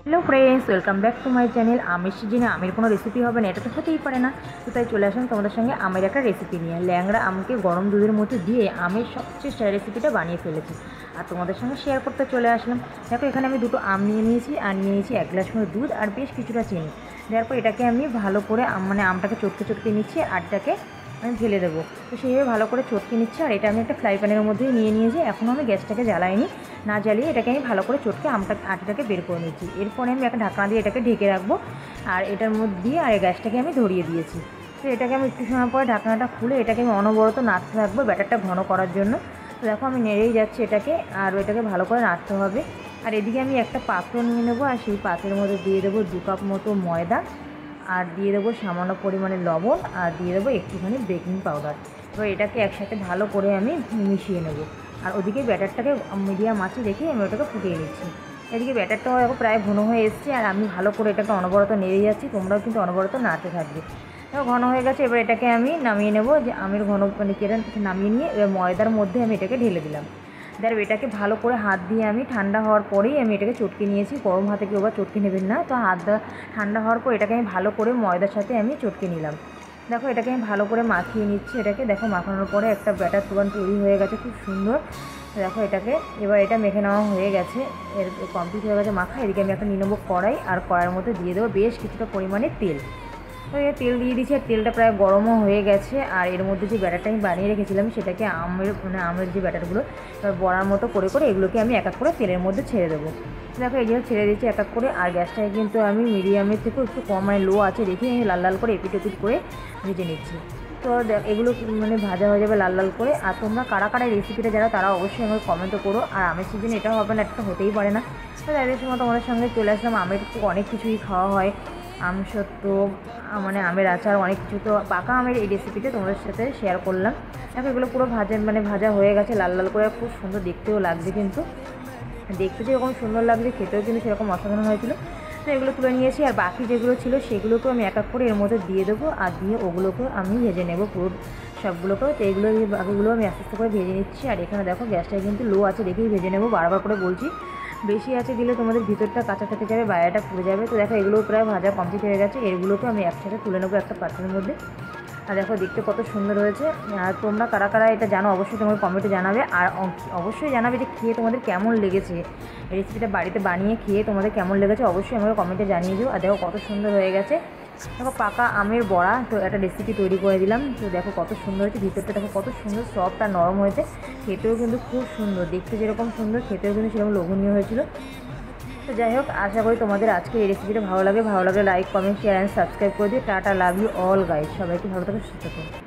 Hello friends, welcome back to my channel. আমের সিজনে আমের কোনো রেসিপি হবে না, এটা তো হতেই পারে না। তো তাই চলে আসলাম তোমাদের সঙ্গে আমের একটা রেসিপি নিয়ে। ল্যাংড়া আমকে গরম দুধের মধ্যে দিয়ে আমের সবচেয়ে সেরা রেসিপিটা বানিয়ে ফেলেছি আর তোমাদের সঙ্গে শেয়ার করতে চলে আসলাম। দেখো, এখানে আমি দুটো আম নিয়ে নিয়েছি আর নিয়ে নিয়েছি 1 গ্লাস মতো দুধ আর বেশ কিছুটা চিনি। দেওয়ার পর এটাকে আমি ভালো করে আমটাকে চটকে চটকে নিচ্ছি আর এটাকে আমি ঢেলে দেবো। তো সেইভাবে ভালো করে চটকে নিচ্ছি আর এটা আমি একটা ফ্রাই প্যানের মধ্যেই নিয়ে নিয়েছি। এখনও আমি গ্যাসটাকে জ্বালাইনি, না জ্বালিয়ে এটাকে আমি ভালো করে চটকে আটাটাকে বের করে নিচ্ছি। এরপরে আমি একটা ঢাকনা দিয়ে এটাকে ঢেকে রাখবো আর এটার মধ্যে দিয়ে আর গ্যাসটাকে আমি ধরিয়ে দিয়েছি। তো এটাকে আমি একটু সময় পরে ঢাকনাটা খুলে এটাকে আমি অনবরত নাড়তে থাকবো ব্যাটারটা ঘন করার জন্য। তো দেখো, আমি নেড়েই যাচ্ছি এটাকে আর এটাকে ভালো করে নাড়তে হবে। আর এদিকে আমি একটা পাত্র নিয়ে নেবো আর সেই পাত্রের মধ্যে দিয়ে দেবো 2 কাপ মতো ময়দা আর দিয়ে দেবো সামান্য পরিমাণে লবণ আর দিয়ে দেবো একটুখানি বেকিং পাউডার। এবার এটাকে একসাথে ভালো করে আমি মিশিয়ে নেব। আর ওদিকে ব্যাটারটাকে মিডিয়াম আঁচে রেখে আমি ওটাকে ফুটিয়ে নিচ্ছি। এদিকে ব্যাটারটাও এখন প্রায় ঘন হয়ে এসছে আর আমি ভালো করে এটাকে অনবরত নেড়ে যাচ্ছি, তোমরাও কিন্তু অনবরত নাড়তে থাকবে। ঘন হয়ে গেছে, এবার এটাকে আমি নামিয়ে নেব। যে আমের ঘন মানে কেটে নামিয়ে নিয়ে এবার ময়দার মধ্যে আমি এটাকে ঢেলে দিলাম। দেখ, এটাকে ভালো করে হাত দিয়ে আমি ঠান্ডা হওয়ার পরেই আমি এটাকে চটকে নিয়েছি। গরম হাতে কেউ আবার চটকে নেবেন না। তো ঠান্ডা হওয়ার পর এটাকে আমি ভালো করে ময়দার সাথে আমি চটকে নিলাম। দেখো, এটাকে আমি ভালো করে মাখিয়ে নিচ্ছি। এটাকে দেখো, মাখানোর পরে একটা ব্যাটার তৈরি হয়ে গেছে খুব সুন্দর। দেখো, এবার এটা মেখে নেওয়া হয়ে গেছে, এর কমপ্লিট হয়ে গেছে মাখা। এদিকে আমি একটা নিয়ে নেবো কড়াই আর কড়াইয়ের মধ্যে দিয়ে দেবো বেশ কিছুটা পরিমাণে তেল। তো এই তেল দিয়ে দিচ্ছি আর তেলটা প্রায় গরমও হয়ে গেছে। আর এর মধ্যে যে ব্যাটারটা আমি বানিয়ে রেখেছিলাম সেটাকে আমের যে ব্যাটারগুলো এবার বড়ার মতো করে করে এগুলোকে আমি এক এক করে তেলের মধ্যে ছেড়ে দেবো। দেখো, এগুলো ছেড়ে দিচ্ছি এক এক করে। আর গ্যাসটাকে কিন্তু আমি মিডিয়ামের থেকেও একটু কম মানে লো আছে রেখে আমি লাল লাল করে এপিট ওপিট করে ভেজে নিচ্ছি। তো এগুলো মানে ভাজা হয়ে যাবে লাল লাল করে। আর তোমরা কারা কারা রেসিপিটা যারা তারা অবশ্যই আমাকে কমেন্টও করো। আর আমের সিজনে এটাও হবে না, এটা হতেই পারে না। তো তাদের সময় তোমাদের সঙ্গে চলে আসলাম। আমের অনেক কিছুই খাওয়া হয়, আমসত্ত্ব মানে আমের আচার অনেক কিছু। তো পাকা আমের এই রেসিপিটা তোমাদের সাথে শেয়ার করলাম। দেখো, এগুলো পুরো ভাজা হয়ে গেছে লাল লাল করে, খুব সুন্দর দেখতেও লাগছে। কিন্তু দেখতে যেরকম সুন্দর লাগছে খেতেও কিন্তু সেরকম অসাধারণ হয়েছিল। তো এগুলো তুলে নিয়েছি আর বাকি যেগুলো ছিল সেগুলোকেও আমি এক এক করে এর মধ্যে দিয়ে দেবো আর দিয়ে ওগুলোকেও আমি ভেজে নেবো পুরো সবগুলোকেও। তো এইগুলো বাকিগুলো আমি আস্তে আস্তে করে ভেজে নিচ্ছি। আর এখানে দেখো, গ্যাসটা কিন্তু লো আছে রেখেই ভেজে নেবো, বারবার করে বলছি। বেশি আছে দিলে তোমাদের ভিতরটা কাঁচা থেকে যাবে, বাইরেটা পুড়ে যাবে। তো দেখো, এগুলো প্রায় ভাজা কমপ্লিট হয়ে গেছে। এগুলোকে আমি একসাথে তুলে নেবো একটা পাত্রের মধ্যে। আর দেখো, দেখতে কত সুন্দর হয়েছে। আর তোমরা কারা কারা এটা জানো অবশ্যই তোমার কমেন্টে জানাবে। আর অবশ্যই জানাবে যে খেয়ে তোমাদের কেমন লেগেছে, রেসিপিটা বাড়িতে বানিয়ে খেয়ে তোমাদের কেমন লেগেছে অবশ্যই আমাকে কমেন্টে জানিয়ে দিও। আর দেখো কত সুন্দর হয়ে গেছে। দেখো, পাকা আমের বড়া তো একটা রেসিপি তৈরি করে দিলাম। তো দেখো কত সুন্দর হয়েছে, ভিতরটা দেখো কত সুন্দর সফট আর নরম হয়েছে। খেতেও কিন্তু খুব সুন্দর, দেখতে যেরকম সুন্দর খেতেও কিন্তু সেরকম লোভনীয় হয়েছিল। তো যাই হোক, আশা করি তোমাদের আজকে এই রেসিপিটা ভালো লাগলে like comment share and subscribe করে দিও। Tata, love you all guys. সবাইকে ভালো থাকো, সুস্থ থাকো।